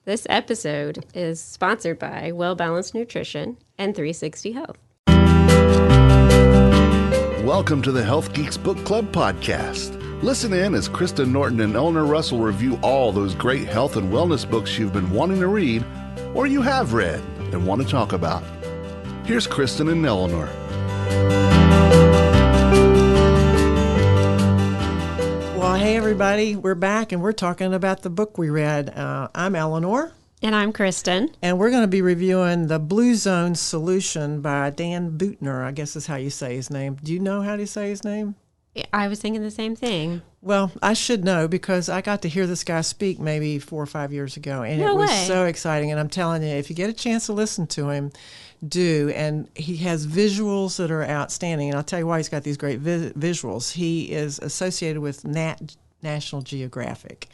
This episode is sponsored by Well Balanced Nutrition and 360 Health. Welcome to the Health Geeks Book Club podcast. Listen in as Kristen Norton and Eleanor Russell review all those great health and wellness books you've been wanting to read or you have read and want to talk about. Here's Kristen and Eleanor. Well, hey everybody, we're back and we're talking about the book we read. I'm Eleanor. And I'm Kristen. And we're going to be reviewing The Blue Zone Solution by Dan Buettner, I guess is how you say his name. Do you know how to say his name? I was thinking the same thing. Well, I should know because I got to hear this guy speak maybe 4 or 5 years ago. And No it was way. so exciting. And I'm telling you, if you get a chance to listen to him, do. And he has visuals that are outstanding. And I'll tell you why he's got these great visuals. He is associated with National Geographic.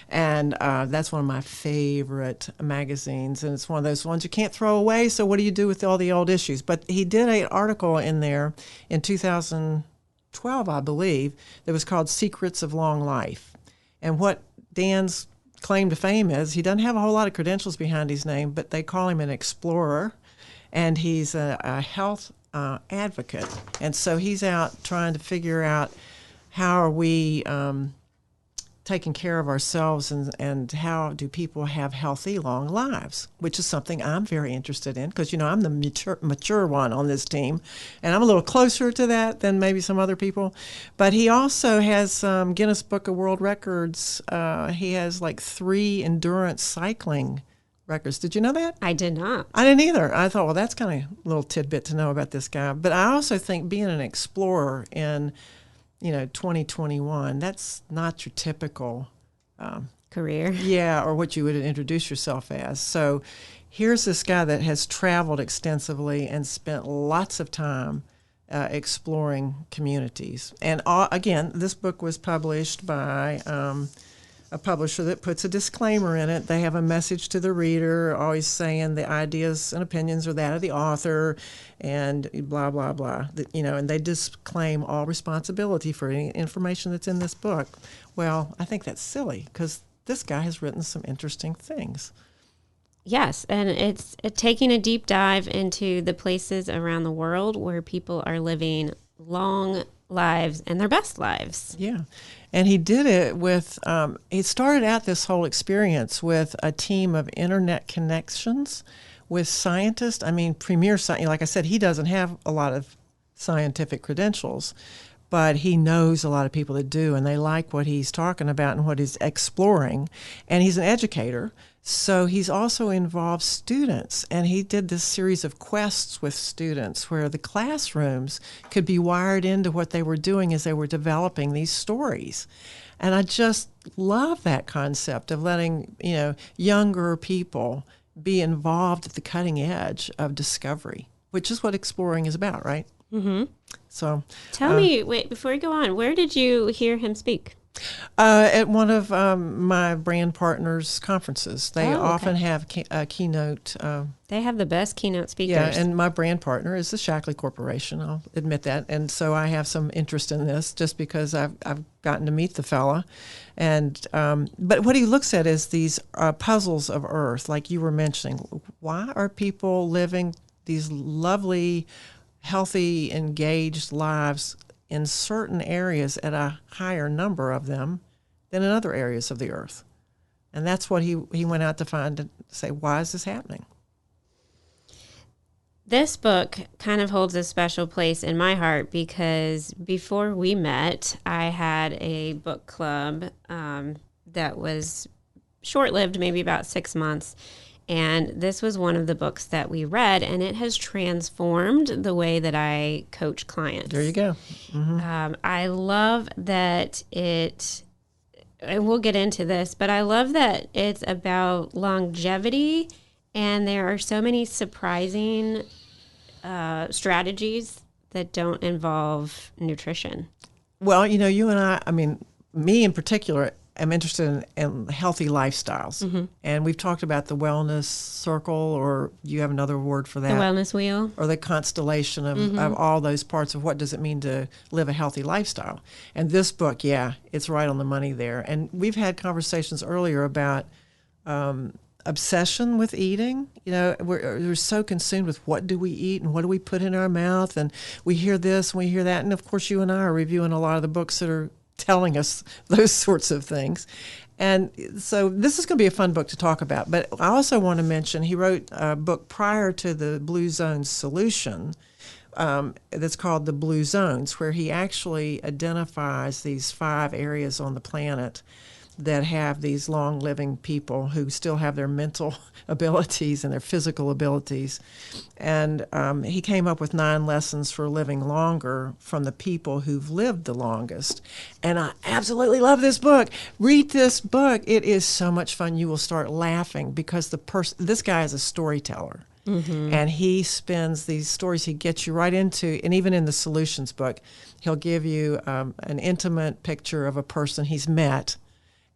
And that's one of my favorite magazines. And it's one of those ones you can't throw away. So what do you do with all the old issues? But he did an article in there in 2012, I believe, that was called Secrets of Long Life. And what Dan's claim to fame is, he doesn't have a whole lot of credentials behind his name, but they call him an explorer. And he's a health advocate. And so he's out trying to figure out how are we taking care of ourselves and how do people have healthy, long lives, which is something I'm very interested in because, I'm the mature one on this team. And I'm a little closer to that than maybe some other people. But he also has Guinness Book of World Records. He has like 3 endurance cycling records. Did you know that? I did not. I didn't either. I thought, well, that's kind of a little tidbit to know about this guy. But I also think being an explorer in 2021, that's not your typical career. Yeah, or what you would introduce yourself as. So here's this guy that has traveled extensively and spent lots of time exploring communities. And again, this book was published by a publisher that puts a disclaimer in it. They have a message to the reader, always saying the ideas and opinions are that of the author, and blah, blah, blah. And they disclaim all responsibility for any information that's in this book. Well, I think that's silly because this guy has written some interesting things. Yes, and it's taking a deep dive into the places around the world where people are living long lives and their best lives. Yeah. And he did it with, he started out this whole experience with a team of internet connections with scientists. Premier science. Like I said, he doesn't have a lot of scientific credentials, but he knows a lot of people that do, and they like what he's talking about and what he's exploring. And he's an educator, so he's also involved students. And he did this series of quests with students where the classrooms could be wired into what they were doing as they were developing these stories. And I just love that concept of letting, younger people be involved at the cutting edge of discovery, which is what exploring is about, right? Mm-hmm. So tell me, wait, before you go on, where did you hear him speak? At one of my brand partners' conferences. They often have a keynote. They have the best keynote speakers. Yeah, and my brand partner is the Shackley Corporation. I'll admit that. And so I have some interest in this just because I've gotten to meet the fella. And but what he looks at is these puzzles of Earth, like you were mentioning. Why are people living these lovely, healthy, engaged lives in certain areas at a higher number of them than in other areas of the earth? And that's what he went out to find, to say, why is this happening? This book kind of holds a special place in my heart because before we met, I had a book club that was short-lived, maybe about 6 months. And this was one of the books that we read, and it has transformed the way that I coach clients. There you go. Mm-hmm. I love that and we'll get into this, but I love that it's about longevity, and there are so many surprising strategies that don't involve nutrition. Well, you and I mean, me in particular, am interested in healthy lifestyles. Mm-hmm. And we've talked about the wellness circle, or you have another word for that. The wellness wheel. Or the constellation of all those parts of what does it mean to live a healthy lifestyle. And this book, it's right on the money there. And we've had conversations earlier about obsession with eating. You know, we're so consumed with what do we eat and what do we put in our mouth, and we hear this and we hear that, and of course you and I are reviewing a lot of the books that are telling us those sorts of things. And so this is going to be a fun book to talk about. But I also want to mention he wrote a book prior to the Blue Zones Solution that's called The Blue Zones, where he actually identifies these 5 areas on the planet that have these long-living people who still have their mental abilities and their physical abilities. And he came up with 9 lessons for living longer from the people who've lived the longest. And I absolutely love this book. Read this book. It is so much fun. You will start laughing because this guy is a storyteller. Mm-hmm. And he spins these stories, he gets you right into, and even in the Solutions book, he'll give you an intimate picture of a person he's met,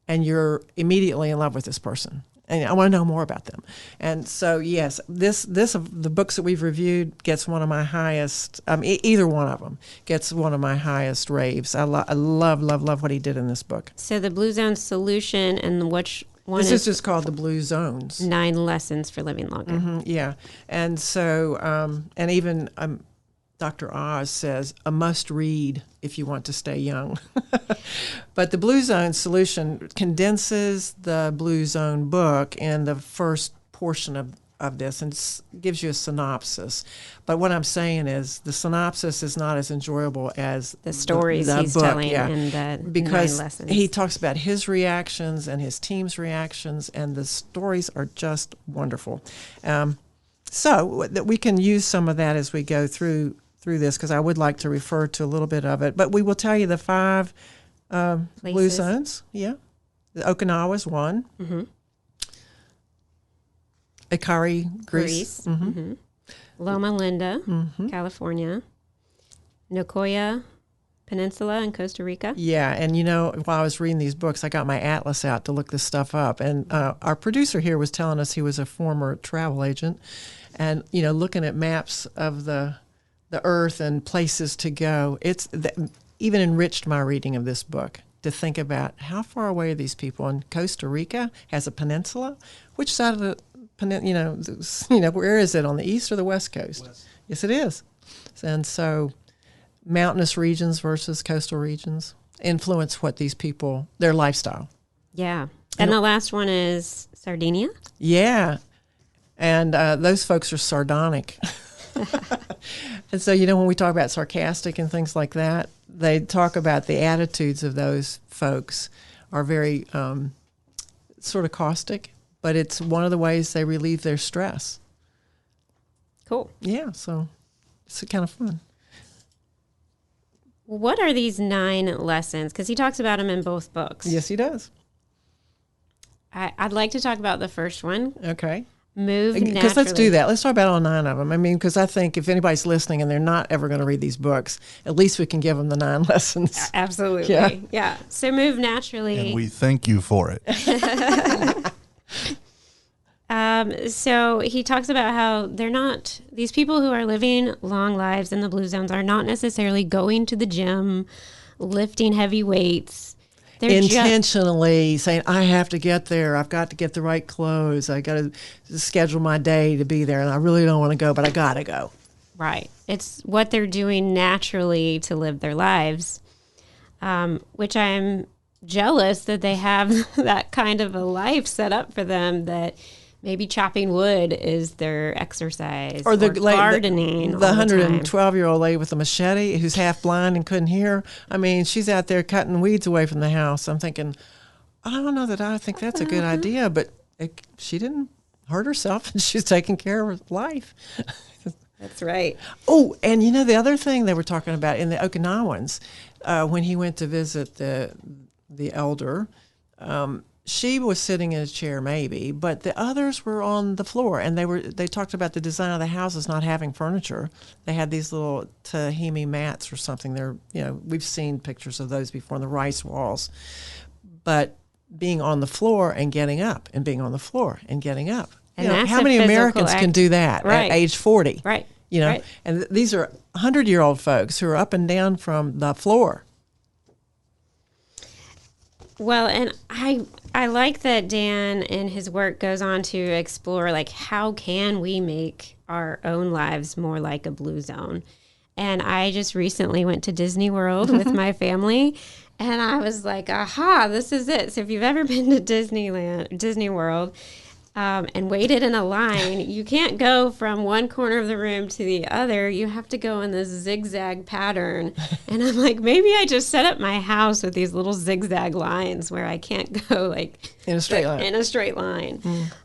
and you're immediately in love with this person. And I want to know more about them. And so, yes, this of the books that we've reviewed gets one of my highest, either one of them gets one of my highest raves. I love what he did in this book. So the Blue Zone Solution, and which one this is just called the Blue Zones. 9 Lessons for Living Longer. Mm-hmm, yeah. And so, and even Dr. Oz says, a must read if you want to stay young. But the Blue Zone Solution condenses the Blue Zone book in the first portion of this and gives you a synopsis. But what I'm saying is the synopsis is not as enjoyable as the stories the he's book, telling in the because 9 lessons. He talks about his reactions and his team's reactions, and the stories are just wonderful. So that we can use some of that as we go through this, because I would like to refer to a little bit of it. But we will tell you the 5 Blue Zones. Yeah. Okinawa's one. Mm-hmm. Ikari, Greece. Mm-hmm. Mm-hmm. Loma Linda, mm-hmm. California. Nicoya Peninsula in Costa Rica. Yeah, and while I was reading these books, I got my atlas out to look this stuff up. And our producer here was telling us he was a former travel agent. And, looking at maps of the earth and places to go, even enriched my reading of this book to think about how far away are these people. And Costa Rica has a peninsula. Which side of the peninsula, where is it, on the east or the west coast? West. Yes, it is. And so mountainous regions versus coastal regions influence what these people, their lifestyle. Yeah. And the last one is Sardinia. Yeah. And those folks are sardonic. And so, when we talk about sarcastic and things like that, they talk about the attitudes of those folks are very sort of caustic, but it's one of the ways they relieve their stress. Cool. Yeah, so it's kind of fun. What are these 9 lessons? Because he talks about them in both books. Yes, he does. I'd like to talk about the first one. Okay. Move naturally. Because let's do that. Let's talk about all 9 of them. Because I think if anybody's listening and they're not ever going to read these books, at least we can give them the 9 lessons. Absolutely. Yeah. So move naturally. And we thank you for it. So he talks about how these people who are living long lives in the Blue Zones are not necessarily going to the gym, lifting heavy weights. They're intentionally saying, I have to get there. I've got to get the right clothes. I got to schedule my day to be there. And I really don't want to go, but I got to go. Right. It's what they're doing naturally to live their lives, which I'm jealous that they have that kind of a life set up for them, that maybe chopping wood is their exercise, or gardening. The 112-year-old lady with a machete who's half blind and couldn't hear. She's out there cutting weeds away from the house. I'm thinking, I don't know that I think that's a good idea, but she didn't hurt herself, and she's taking care of her life. That's right. Oh, and the other thing they were talking about in the Okinawans, when he went to visit the elder, she was sitting in a chair maybe, but the others were on the floor, and they talked about the design of the houses not having furniture. They had these little tahimi mats or something. We've seen pictures of those before on the rice walls. But being on the floor and getting up, and being on the floor and getting up. And how many Americans can do that at age 40? Right. Right. And these are 100-year-old folks who are up and down from the floor. Well, and I like that Dan in his work goes on to explore, like, how can we make our own lives more like a blue zone? And I just recently went to Disney World with my family, and I was like, aha, this is it. So if you've ever been to Disney World, and waited in a line, you can't go from one corner of the room to the other. You have to go in this zigzag pattern. And I'm like, maybe I just set up my house with these little zigzag lines where I can't go like in a straight line. In a straight line.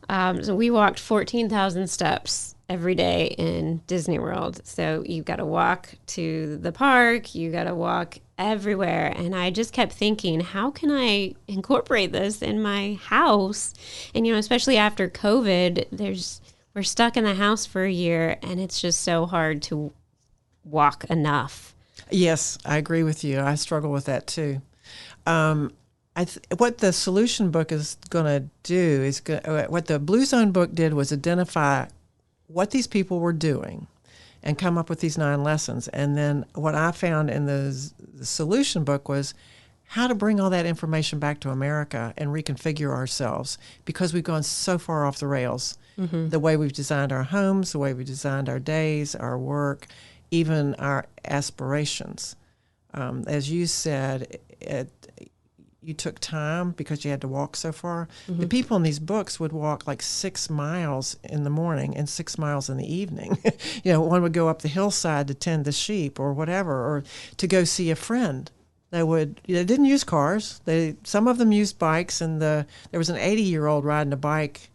So we walked 14,000 steps every day in Disney World. So you've got to walk to the park, you got to walk everywhere. And I just kept thinking, how can I incorporate this in my house? And, especially after COVID, we're stuck in the house for a year, and it's just so hard to walk enough. Yes, I agree with you. I struggle with that too. What the solution book is going to do is what the Blue Zone book did was identify what these people were doing and come up with these 9 lessons. And then what I found in the solution book was how to bring all that information back to America and reconfigure ourselves, because we've gone so far off the rails. The way we've designed our homes, the way we designed our days, our work, even our aspirations. As you said, you took time because you had to walk so far. The people in these books would walk like 6 miles in the morning and 6 miles in the evening. One would go up the hillside to tend the sheep or whatever, or to go see a friend. They didn't use cars. Some of them used bikes, and there was an 80-year-old riding a bike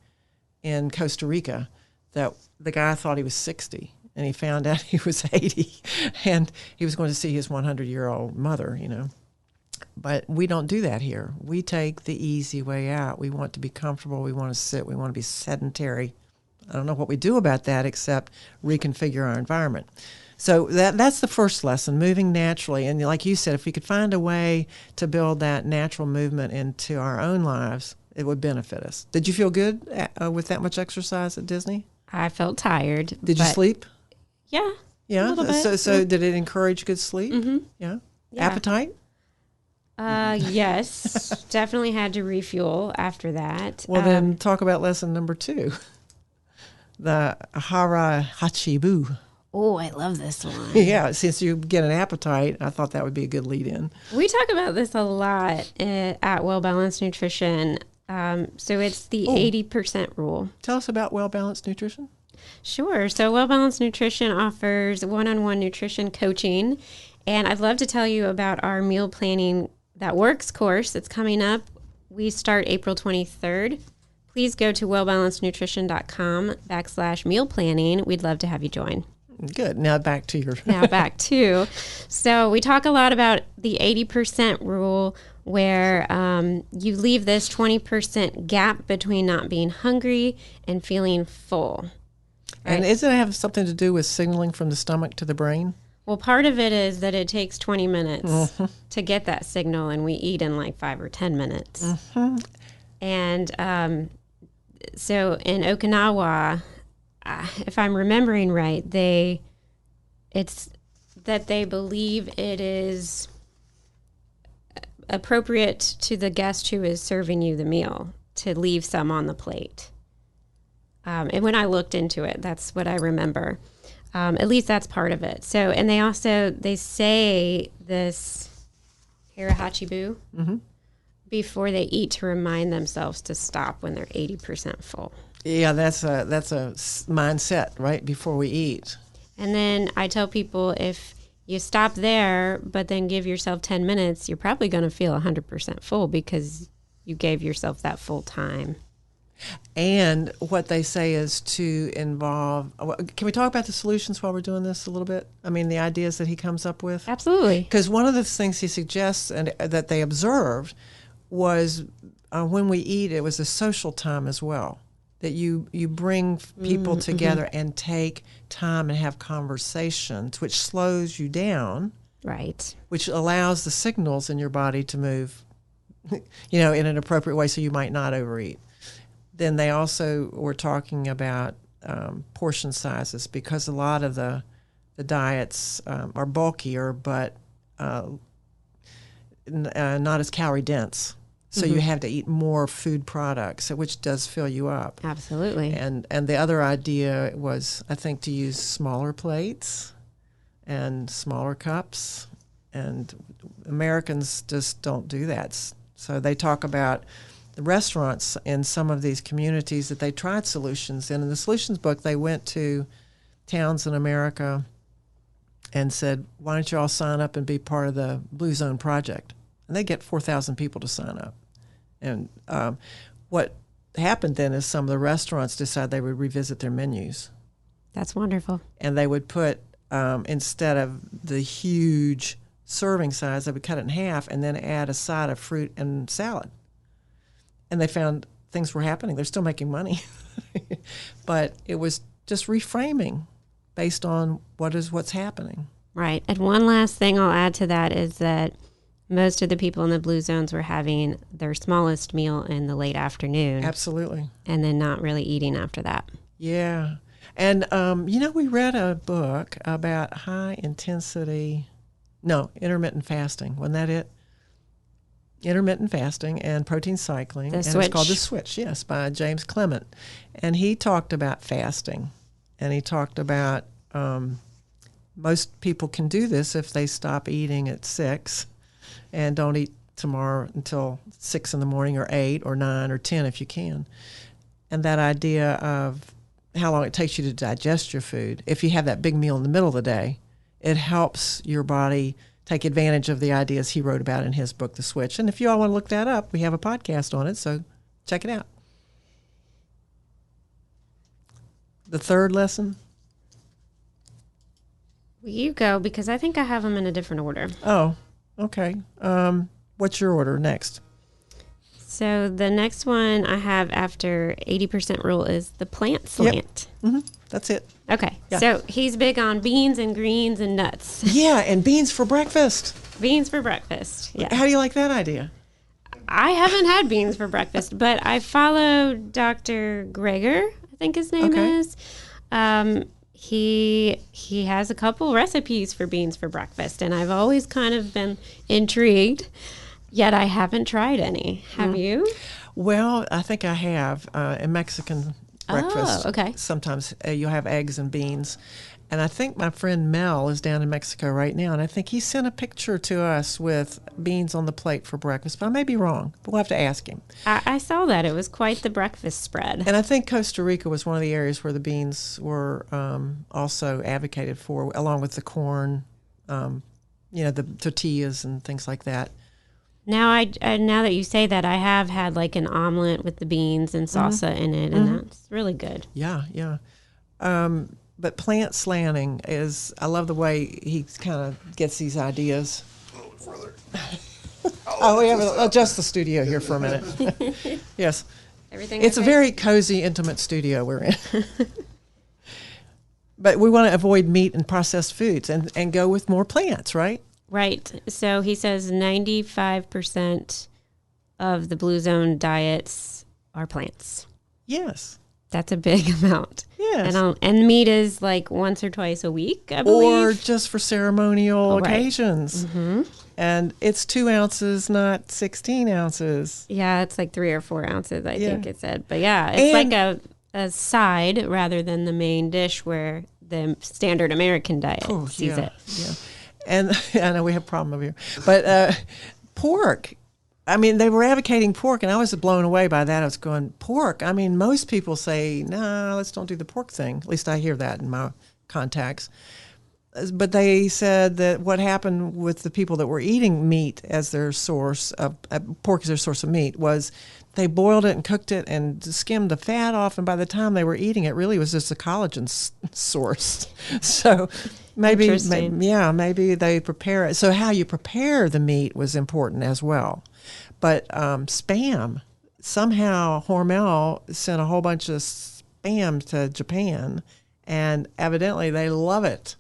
in Costa Rica that the guy thought he was 60, and he found out he was 80, and he was going to see his 100-year-old mother, But we don't do that here. We take the easy way out. We want to be comfortable. We want to sit. We want to be sedentary. I don't know what we do about that except reconfigure our environment. So that's the first lesson, moving naturally. And like you said, if we could find a way to build that natural movement into our own lives, it would benefit us. Did you feel good with that much exercise at Disney? I felt tired. Did you sleep? Yeah. Yeah? A little bit. So did it encourage good sleep? Yeah. Appetite? Yes, definitely had to refuel after that. Well, then talk about lesson number 2, the Hara Hachibu. Oh, I love this one. Yeah, since you get an appetite, I thought that would be a good lead in. We talk about this a lot at Well Balanced Nutrition. So it's the 80% rule. Tell us about Well Balanced Nutrition. Sure. So Well Balanced Nutrition offers one-on-one nutrition coaching. And I'd love to tell you about our meal planning that works course that's coming up. We start April 23rd. Please go to wellbalancednutrition.com/meal planning. We'd love to have you join. Good. Now back to So we talk a lot about the 80% rule, where you leave this 20% gap between not being hungry and feeling full. Right? And does it have something to do with signaling from the stomach to the brain? Well, part of it is that it takes 20 minutes to get that signal, and we eat in like 5 or 10 minutes. And so in Okinawa, if I'm remembering right, it's that they believe it is appropriate to the guest who is serving you the meal to leave some on the plate. And when I looked into it, that's what I remember. At least that's part of it. So, and they say this harahachibu before they eat to remind themselves to stop when they're 80% full. Yeah, that's a mindset right before we eat. And then I tell people, if you stop there, but then give yourself 10 minutes, you're probably going to feel 100% full because you gave yourself that full time. And what they say is to involve, can we talk about the solutions while we're doing this a little bit? I mean, the ideas that he comes up with? Absolutely. Because one of the things he suggests and that they observed was when we eat, it was a social time as well. That you bring people together and take time and have conversations, which slows you down. Right. Which allows the signals in your body to move, in an appropriate way so you might not overeat. Then they also were talking about portion sizes, because a lot of the diets are bulkier but not as calorie dense. So you have to eat more food products, which does fill you up. Absolutely. And the other idea was, I think, to use smaller plates and smaller cups. And Americans just don't do that. So they talk about the restaurants in some of these communities that they tried solutions in. In the solutions book, they went to towns in America and said, why don't you all sign up and be part of the Blue Zone Project? And they get 4,000 people to sign up. And what happened then is some of the restaurants decided they would revisit their menus. That's wonderful. And they would put, instead of the huge serving size, they would cut it in half and then add a side of fruit and salad. And they found things were happening. They're still making money. But it was just reframing based on what's happening. Right. And one last thing I'll add to that is that most of the people in the blue zones were having their smallest meal in the late afternoon. Absolutely. And then not really eating after that. Yeah. And, we read a book about intermittent fasting. Wasn't that it? Intermittent fasting and protein cycling. It's called The Switch, yes, by James Clement. And he talked about fasting. And he talked about most people can do this if they stop eating at 6 and don't eat tomorrow until 6 in the morning, or 8 or 9 or 10 if you can. And that idea of how long it takes you to digest your food. If you have that big meal in the middle of the day, it helps your body take advantage of the ideas he wrote about in his book, The Switch. And if you all want to look that up, we have a podcast on it, so check it out. The third lesson? Will you go? Because I think I have them in a different order. Oh, okay. What's your order next? So the next one I have after 80% rule is the plant slant. Yep. Mm-hmm. That's it. Okay. Yeah. So he's big on beans and greens and nuts. Yeah, and beans for breakfast. Beans for breakfast. Yeah. How do you like that idea? I haven't had beans for breakfast, but I follow Dr. Greger, I think his name is. He has a couple recipes for beans for breakfast, and I've always kind of been intrigued, yet I haven't tried any. Have you? Well, I think I have. In Mexican breakfast, okay. Sometimes you'll have eggs and beans. And I think my friend Mel is down in Mexico right now, and I think he sent a picture to us with beans on the plate for breakfast. But I may be wrong, but we'll have to ask him. I saw that. It was quite the breakfast spread. And I think Costa Rica was one of the areas where the beans were also advocated for, along with the corn, the tortillas and things like that. Now now that you say that, I have had like an omelet with the beans and salsa in it, and that's really good. Yeah, yeah. But plant slanting is, I love the way he kind of gets these ideas. A little bit further. We have to adjust the studio here for a minute. Yes. Everything. It's okay? a very cozy, intimate studio we're in. But we want to avoid meat and processed foods and go with more plants, right? Right. So he says 95% of the Blue Zone diets are plants. Yes. That's a big amount. Yes. And meat is like once or twice a week, I believe. Or just for ceremonial occasions. Mm-hmm. And it's 2 ounces, not 16 ounces. Yeah, it's like 3 or 4 ounces, I think it said. But yeah, it's like a side rather than the main dish where the standard American diet sees it. Yeah. And I know we have a problem over here. But pork. I mean, they were advocating pork, and I was blown away by that. I was going, pork? I mean, most people say, no, let's don't do the pork thing. At least I hear that in my contacts. But they said that what happened with the people that were eating meat as their source of pork as their source of meat was they boiled it and cooked it and skimmed the fat off, and by the time they were eating it, really was just a collagen source. So maybe they prepare it. So how you prepare the meat was important as well. But Spam, somehow Hormel sent a whole bunch of Spam to Japan, and evidently they love it.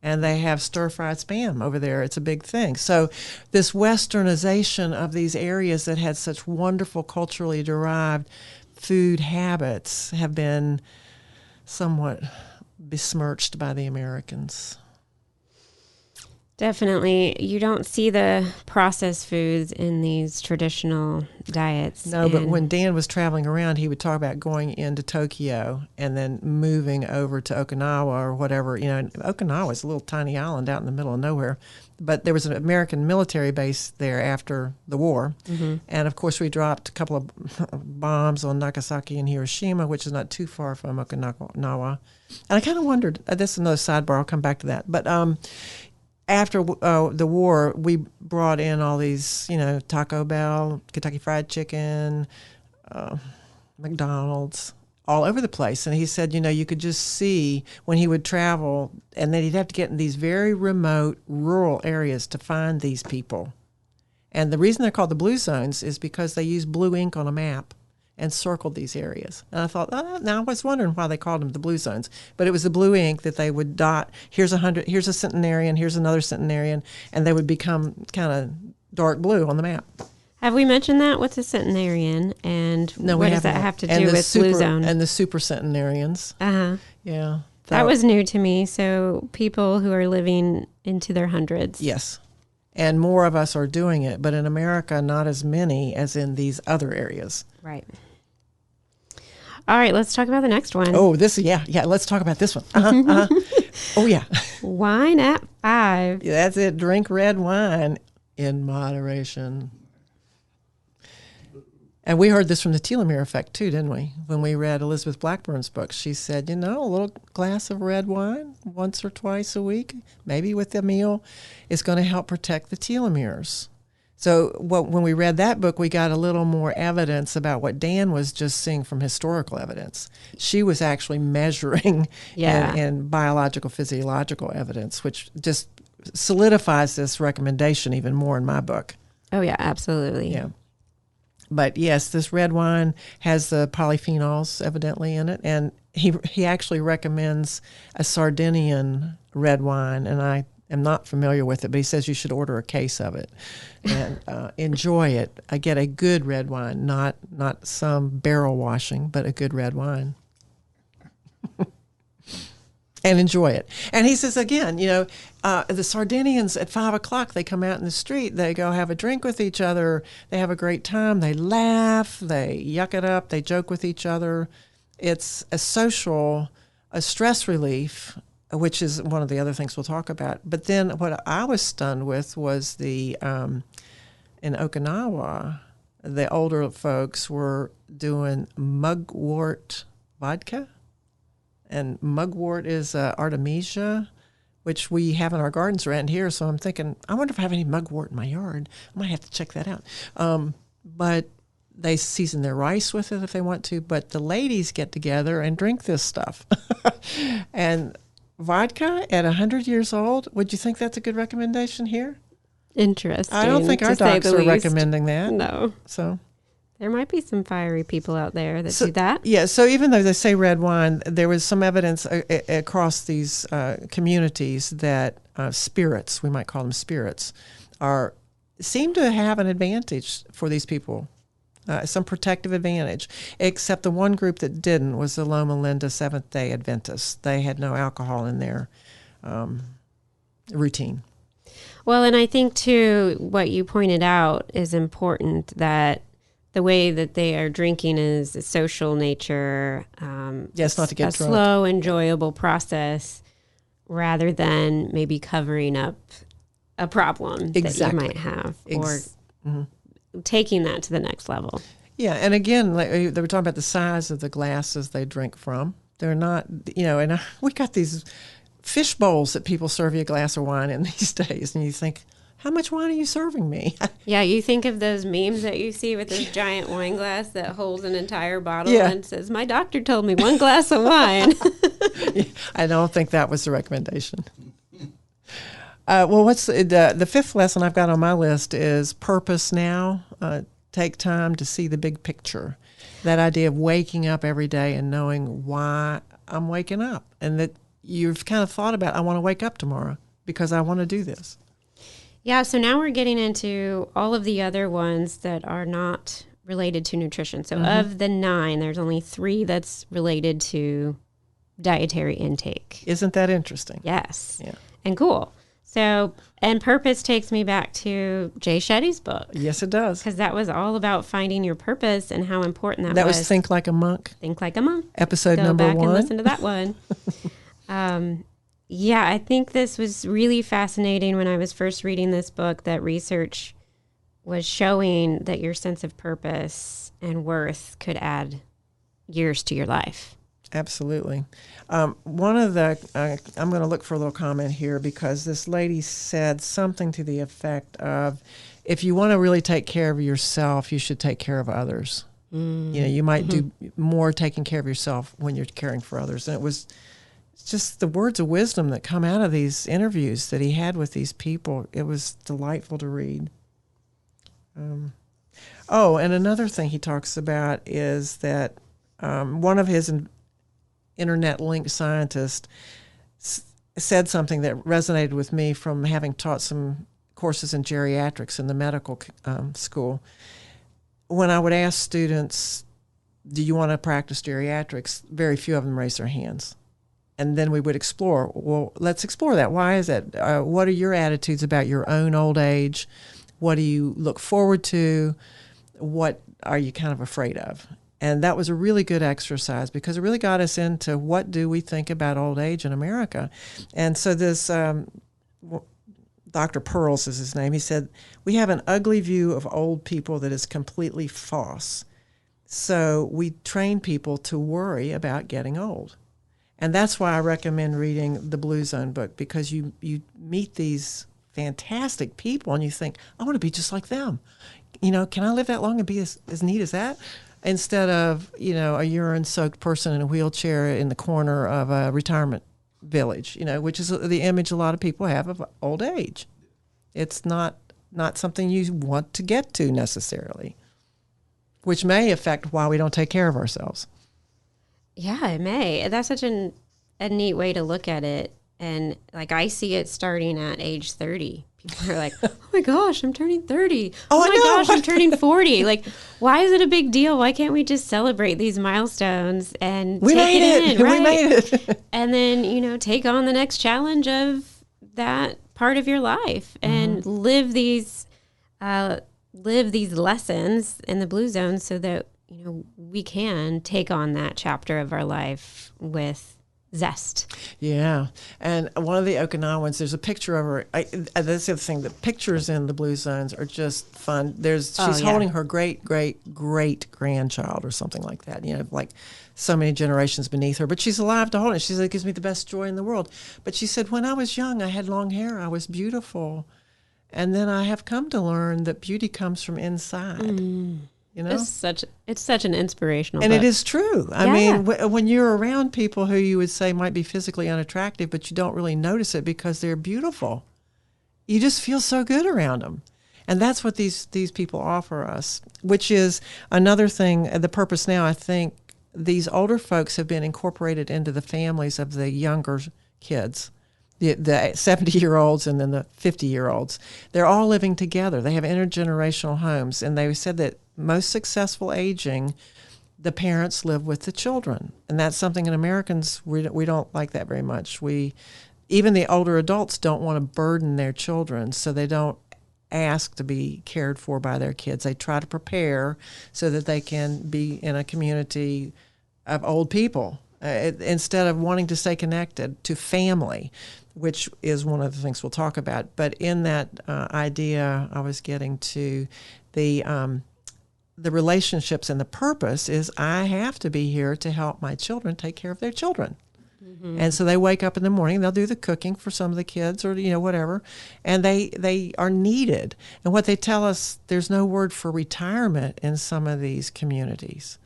And they have stir-fried Spam over there. It's a big thing. So this westernization of these areas that had such wonderful culturally derived food habits have been somewhat besmirched by the Americans. Definitely. You don't see the processed foods in these traditional diets. No, but when Dan was traveling around, he would talk about going into Tokyo and then moving over to Okinawa or whatever. You know, Okinawa is a little tiny island out in the middle of nowhere. But there was an American military base there after the war. Mm-hmm. And, of course, we dropped a couple of bombs on Nagasaki and Hiroshima, which is not too far from Okinawa. And I kind of wondered, this is another sidebar, I'll come back to that. But after the war, we brought in all these, you know, Taco Bell, Kentucky Fried Chicken, McDonald's, all over the place. And he said, you know, you could just see when he would travel, and then he'd have to get in these very remote rural areas to find these people. And the reason they're called the blue zones is because they used blue ink on a map and circled these areas. And I thought, now I was wondering why they called them the blue zones. But it was the blue ink that they would dot, here's a centenarian, here's another centenarian, and they would become kind of dark blue on the map. Have we mentioned that? What's a centenarian, and what does that have to do with blue zone? And the super centenarians. Uh-huh. Yeah. That was new to me. So people who are living into their hundreds. Yes. And more of us are doing it, but in America, not as many as in these other areas. Right. All right, let's talk about the next one. Oh, let's talk about this one. Oh, yeah. Wine at 5. Yeah, that's it. Drink red wine in moderation. And we heard this from the telomere effect, too, didn't we? When we read Elizabeth Blackburn's book, she said, you know, a little glass of red wine once or twice a week, maybe with a meal, is going to help protect the telomeres. So when we read that book, we got a little more evidence about what Dan was just seeing from historical evidence. She was actually measuring in biological, physiological evidence, which just solidifies this recommendation even more in my book. Oh, yeah, absolutely. Yeah. But yes, this red wine has the polyphenols evidently in it, and he actually recommends a Sardinian red wine, and I am not familiar with it, but he says you should order a case of it and enjoy it. I get a good red wine, not some barrel washing, but a good red wine. And enjoy it. And he says, again, you know, the Sardinians at 5 o'clock, they come out in the street, they go have a drink with each other, they have a great time, they laugh, they yuck it up, they joke with each other. It's a stress relief, which is one of the other things we'll talk about. But then what I was stunned with was in Okinawa, the older folks were doing mugwort vodka. And mugwort is Artemisia, which we have in our gardens around here. So I'm thinking, I wonder if I have any mugwort in my yard. I might have to check that out. But they season their rice with it if they want to. But the ladies get together and drink this stuff. And vodka at 100 years old, would you think that's a good recommendation here? Interesting. I don't think our docs are recommending that. No. So there might be some fiery people out there that do that. Yeah, so even though they say red wine, there was some evidence across these communities that spirits, we might call them spirits, seem to have an advantage for these people, some protective advantage, except the one group that didn't was the Loma Linda Seventh-day Adventists. They had no alcohol in their routine. Well, and I think, too, what you pointed out is important, that the way that they are drinking is a social nature. Yes, not to get drunk. A slow, enjoyable process rather than maybe covering up a problem that you might have or taking that to the next level. Yeah, and again, like, they were talking about the size of the glasses they drink from. They're not, you know, and we got these fish bowls that people serve you a glass of wine in these days, and you think, how much wine are you serving me? Yeah, you think of those memes that you see with this giant wine glass that holds an entire bottle and says, my doctor told me 1 glass of wine. Yeah, I don't think that was the recommendation. Well, what's the fifth lesson I've got on my list is purpose now. Take time to see the big picture. That idea of waking up every day and knowing why I'm waking up, and that you've kind of thought about, I want to wake up tomorrow because I want to do this. Yeah, so now we're getting into all of the other ones that are not related to nutrition. So of the 9, there's only 3 that's related to dietary intake. Isn't that interesting? Yes. Yeah. And cool. So, and purpose takes me back to Jay Shetty's book. Yes, it does. Because that was all about finding your purpose and how important that was. That was Think Like a Monk. Think Like a Monk. Episode Go number back 1. and listen to that one. Yeah, I think this was really fascinating when I was first reading this book, that research was showing that your sense of purpose and worth could add years to your life. Absolutely. One of the, I'm going to look for a little comment here, because this lady said something to the effect of, if you want to really take care of yourself, you should take care of others. You know, you might do more taking care of yourself when you're caring for others. And it was just the words of wisdom that come out of these interviews that he had with these people. It was delightful to read. And another thing he talks about is that one of his internet-linked scientists said something that resonated with me from having taught some courses in geriatrics in the medical school. When I would ask students, do you want to practice geriatrics, very few of them raised their hands. And then we would explore, well, let's explore that. Why is that? What are your attitudes about your own old age? What do you look forward to? What are you kind of afraid of? And that was a really good exercise, because it really got us into what do we think about old age in America. And so this Dr. Pearls is his name. He said, we have an ugly view of old people that is completely false. So we train people to worry about getting old. And that's why I recommend reading the Blue Zone book, because you meet these fantastic people and you think, I want to be just like them. You know, can I live that long and be as neat as that? Instead of, you know, a urine-soaked person in a wheelchair in the corner of a retirement village, you know, which is the image a lot of people have of old age. It's not something you want to get to necessarily, which may affect why we don't take care of ourselves. Yeah, it may. That's such a neat way to look at it. And like, I see it starting at age 30. People are like, oh my gosh, I'm turning 30. Oh my gosh, I'm turning 40. Like, why is it a big deal? Why can't we just celebrate these milestones and take it in? Right? We made it. And then, you know, take on the next challenge of that part of your life and live these lessons in the Blue Zone, so that, you know, we can take on that chapter of our life with zest. Yeah. And one of the Okinawans, there's a picture of her. That's the other thing. The pictures in the Blue Zones are just fun. She's holding her great-great-great-grandchild or something like that, you know, like so many generations beneath her. But she's alive to hold it. She said, it gives me the best joy in the world. But she said, when I was young, I had long hair. I was beautiful. And then I have come to learn that beauty comes from inside. You know? It's such an inspirational and book. It is true. I mean, when you're around people who you would say might be physically unattractive, but you don't really notice it because they're beautiful, you just feel so good around them. And that's what these people offer us, which is another thing. The purpose now, I think, these older folks have been incorporated into the families of the younger kids. The 70-year-olds and then the 50-year-olds. They're all living together. They have intergenerational homes. And they said that most successful aging, the parents live with the children. And that's something in Americans, we don't like that very much. Even the older adults don't want to burden their children, so they don't ask to be cared for by their kids. They try to prepare so that they can be in a community of old people instead of wanting to stay connected to family, which is one of the things we'll talk about. But in that idea, I was getting to the relationships, and the purpose is I have to be here to help my children take care of their children. And so they wake up in the morning, they'll do the cooking for some of the kids or, you know, whatever, and they are needed. And what they tell us, there's no word for retirement in some of these communities.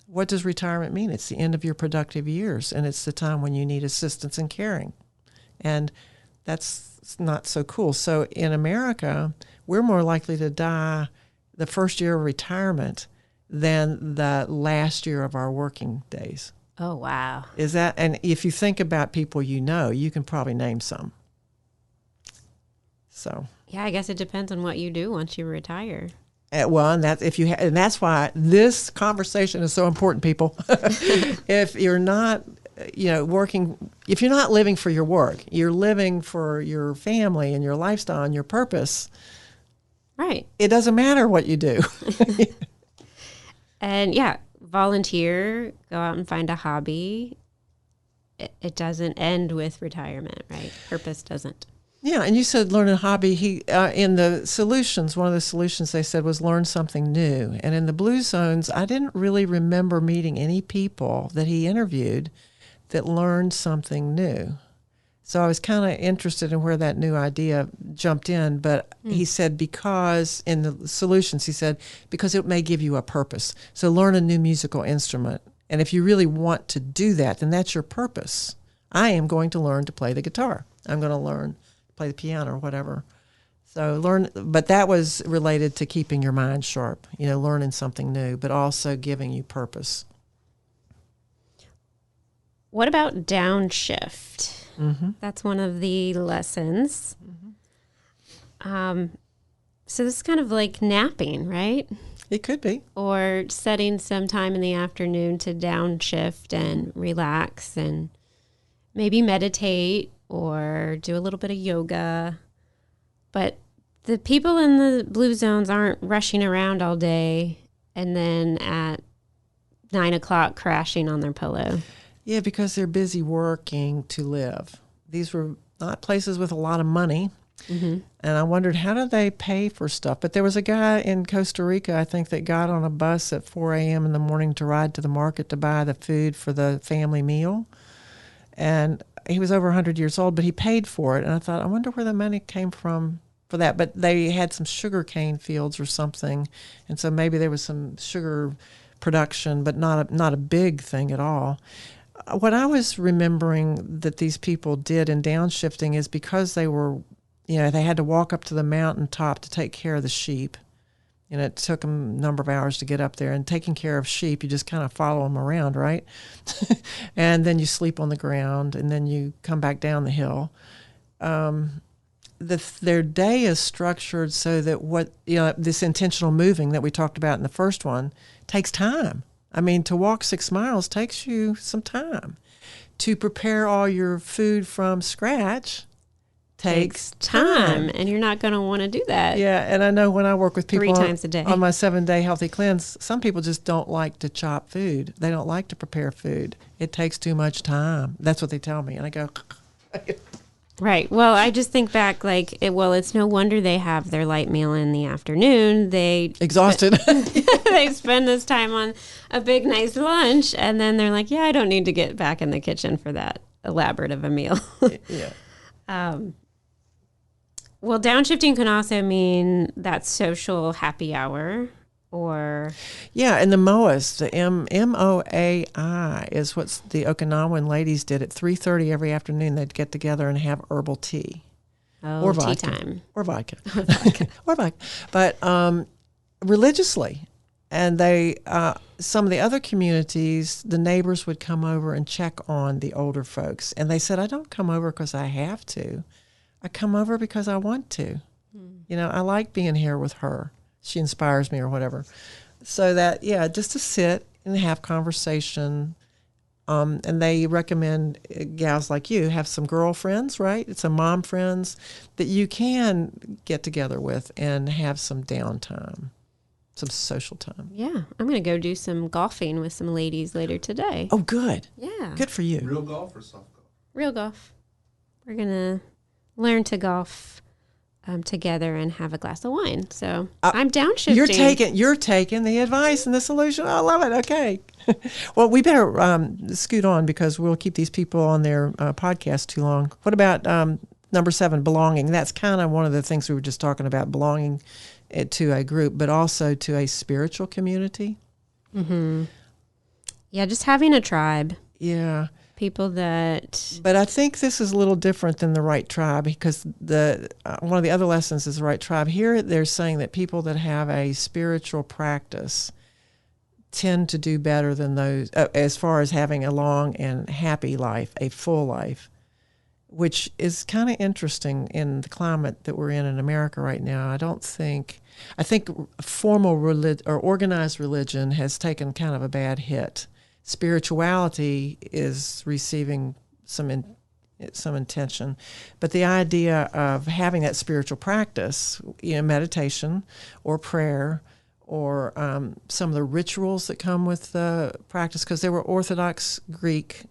What does retirement mean? It's the end of your productive years, and it's the time when you need assistance and caring. And that's not so cool. So in America, we're more likely to die the first year of retirement than the last year of our working days. Oh, wow. Is that, and if you think about people you know, you can probably name some. So. Yeah, I guess it depends on what you do once you retire. Well, and that's why this conversation is so important, people. If you're not, you know, working if you're not living for your work, you're living for your family and your lifestyle and your purpose. Right. It doesn't matter what you do. And yeah, volunteer, go out and find a hobby. It doesn't end with retirement, right? Purpose doesn't. Yeah, and you said learn a hobby. In the solutions, one of the solutions they said was learn something new. And in the Blue Zones, I didn't really remember meeting any people that he interviewed that learned something new. So I was kind of interested in where that new idea jumped in. But he said because in the solutions, he said, because it may give you a purpose. So learn a new musical instrument. And if you really want to do that, then that's your purpose. I am going to learn to play the guitar. I'm going to learn to play the piano or whatever. So learn, but that was related to keeping your mind sharp, learning something new, but also giving you purpose. What about downshift? Mm-hmm. That's one of the lessons. Mm-hmm. So this is kind of like napping, right? It could be. Or setting some time in the afternoon to downshift and relax and maybe meditate or do a little bit of yoga. But the people in the Blue Zones aren't rushing around all day and then at 9 o'clock crashing on their pillow. Yeah, because they're busy working to live. These were not places with a lot of money. Mm-hmm. And I wondered, how do they pay for stuff? But there was a guy in Costa Rica, I think, that got on a bus at 4 a.m. in the morning to ride to the market to buy the food for the family meal. And he was over 100 years old, but he paid for it. And I thought, I wonder where the money came from for that. But they had some sugar cane fields or something. And so maybe there was some sugar production, but not a big thing at all. What I was remembering that these people did in downshifting is because they were, they had to walk up to the mountaintop to take care of the sheep. It took them a number of hours to get up there. And taking care of sheep, you just kind of follow them around, right? And then you sleep on the ground, and then you come back down the hill. Their day is structured so that this intentional moving that we talked about in the first one takes time. I mean, to walk 6 miles takes you some time. To prepare all your food from scratch takes time. And you're not going to want to do that. Yeah, and I know when I work with people 3 times a day on my 7-day healthy cleanse, some people just don't like to chop food. They don't like to prepare food. It takes too much time. That's what they tell me. And I go... Right. Well, I just think back it's no wonder they have their light meal in the afternoon. They exhausted. They spend this time on a big, nice lunch, and then they're like, I don't need to get back in the kitchen for that elaborate of a meal. Yeah. Well, downshifting can also mean that social happy hour. Yeah, and the MOAs, the MOAI is what the Okinawan ladies did at 3:30 every afternoon. They'd get together and have herbal tea. Or vodka. Tea time. Or vodka. Or vodka. But religiously. And they, some of the other communities, the neighbors would come over and check on the older folks. And they said, I don't come over because I have to. I come over because I want to. I like being here with her. She inspires me or whatever. So that, just to sit and have conversation. And they recommend gals like you have some girlfriends, right? It's some mom friends that you can get together with and have some downtime, some social time. Yeah. I'm going to go do some golfing with some ladies later today. Oh, good. Yeah. Good for you. Real golf or soft golf? Real golf. We're going to learn to golf together and have a glass of wine. So I'm downshifting. You're taking the advice and the solution. I love it. Okay. Well, we better scoot on because we'll keep these people on their podcast too long. What about number 7, belonging? That's kind of one of the things we were just talking about, belonging to a group, but also to a spiritual community. Mm-hmm. Yeah, just having a tribe. Yeah. People that... But I think this is a little different than the right tribe because one of the other lessons is the right tribe. Here they're saying that people that have a spiritual practice tend to do better than those as far as having a long and happy life, a full life, which is kind of interesting in the climate that we're in America right now. I think formal religion or organized religion has taken kind of a bad hit. Spirituality is receiving some intention. But the idea of having that spiritual practice, meditation or prayer, or some of the rituals that come with the practice, because there were Orthodox Greek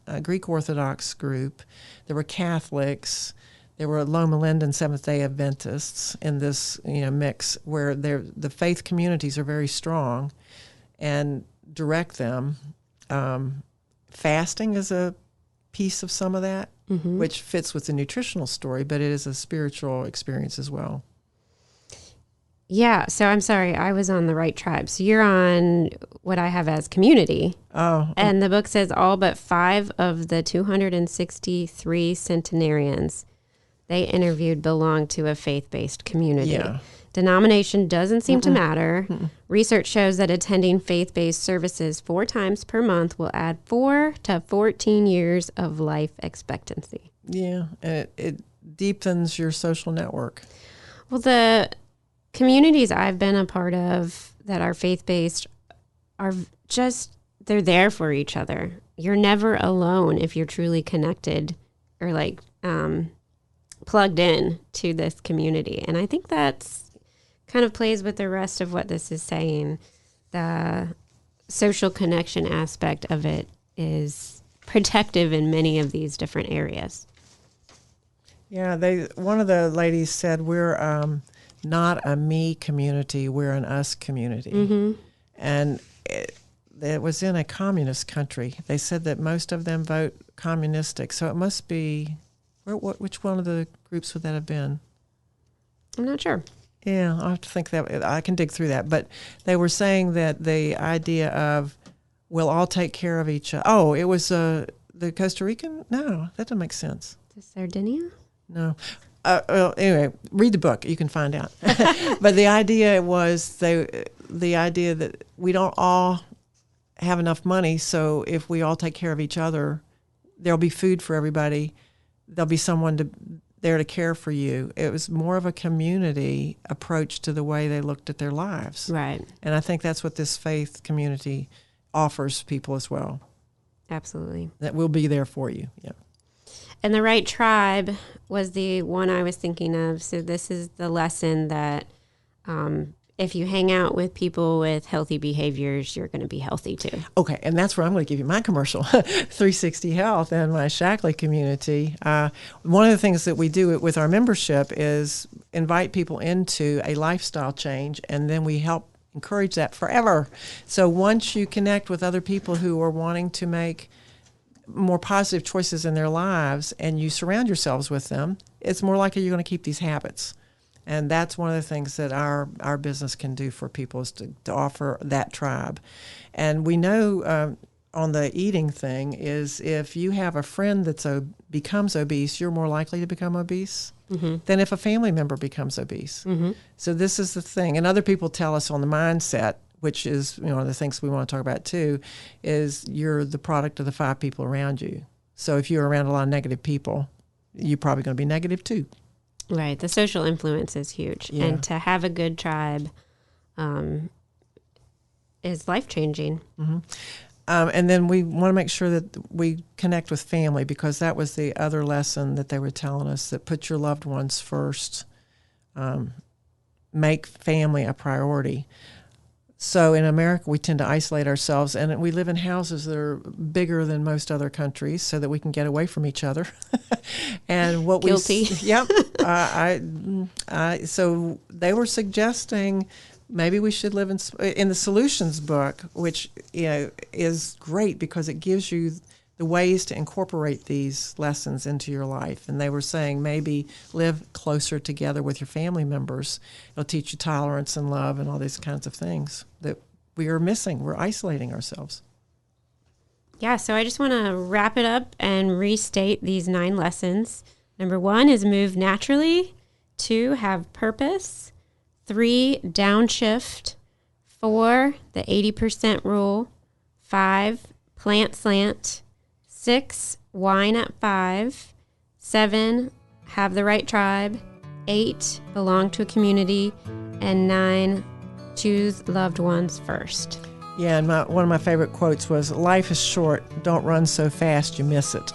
Orthodox group, there were Catholics, there were Loma Linda Seventh-day Adventists in this mix where the faith communities are very strong and direct them. Fasting is a piece of some of that, which fits with the nutritional story, but it is a spiritual experience as well. Yeah, so I'm sorry, I was on the right tribe. So you're on what I have as community. Oh. And the book says all but 5 of the 263 centenarians they interviewed belong to a faith-based community. Yeah. Denomination doesn't seem to matter. Research shows that attending faith-based services 4 times per month will add 4 to 14 years of life expectancy. Yeah, and it deepens your social network. Well, the communities I've been a part of that are faith-based are they're there for each other. You're never alone if you're truly connected or plugged in to this community. And I think that's kind of plays with the rest of what this is saying. The social connection aspect of it is protective in many of these different areas. Yeah, one of the ladies said we're not a me community, we're an us community. And it was in a communist country. They said that most of them vote communistic, so it must be, which one of the groups would that have been? I'm not sure. Yeah, I'll have to think that. I can dig through that. But they were saying that the idea of we'll all take care of each other. Oh, it was the Costa Rican? No, that doesn't make sense. The Sardinia? No. Well, anyway, read the book. You can find out. But the idea was the idea that we don't all have enough money, so if we all take care of each other, there'll be food for everybody. There'll be someone there to care for you. It was more of a community approach to the way they looked at their lives. Right. And I think that's what this faith community offers people as well. Absolutely. That we'll be there for you. Yeah. And the right tribe was the one I was thinking of. So this is the lesson that if you hang out with people with healthy behaviors, you're going to be healthy too. Okay, and that's where I'm going to give you my commercial, 360 Health and my Shackley community. One of the things that we do with our membership is invite people into a lifestyle change, and then we help encourage that forever. So once you connect with other people who are wanting to make more positive choices in their lives and you surround yourselves with them, it's more likely you're going to keep these habits. And that's one of the things that our business can do for people is to offer that tribe. And we know on the eating thing is if you have a friend that becomes obese, you're more likely to become obese than if a family member becomes obese. So this is the thing. And other people tell us on the mindset, which is one of the things we want to talk about too, is you're the product of the 5 people around you. So if you're around a lot of negative people, you're probably going to be negative too. Right. The social influence is huge. Yeah. And to have a good tribe is life-changing. And then we want to make sure that we connect with family, because that was the other lesson that they were telling us, that put your loved ones first. Make family a priority. So in America, we tend to isolate ourselves, and we live in houses that are bigger than most other countries so that we can get away from each other. And what Guilty. Yep. So they were suggesting maybe we should live in the Solutions book, which is great because it gives you the ways to incorporate these lessons into your life. And they were saying maybe live closer together with your family members. It'll teach you tolerance and love and all these kinds of things that we are missing. We're isolating ourselves. Yeah, so I just want to wrap it up and restate these 9 lessons. Number 1 is move naturally. 2, have purpose. 3, downshift. 4, the 80% rule. 5, plant slant. 6, wine at 5. 7, have the right tribe. 8, belong to a community. And 9, choose loved ones first. Yeah, and one of my favorite quotes was, life is short. Don't run so fast you miss it.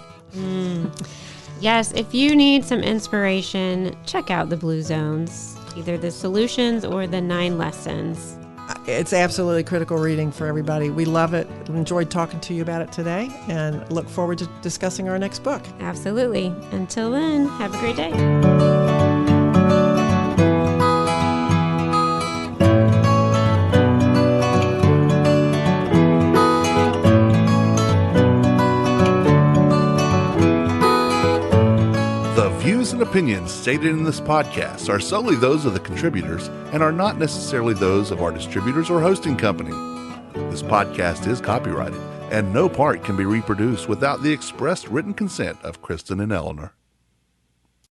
Yes, if you need some inspiration, check out the Blue Zones, either the solutions or the 9 lessons. It's absolutely critical reading for everybody. We love it. We enjoyed talking to you about it today and look forward to discussing our next book. Absolutely. Until then, have a great day. The views and opinions stated in this podcast are solely those of the contributors and are not necessarily those of our distributors or hosting company. This podcast is copyrighted, and no part can be reproduced without the expressed written consent of Kristen and Eleanor.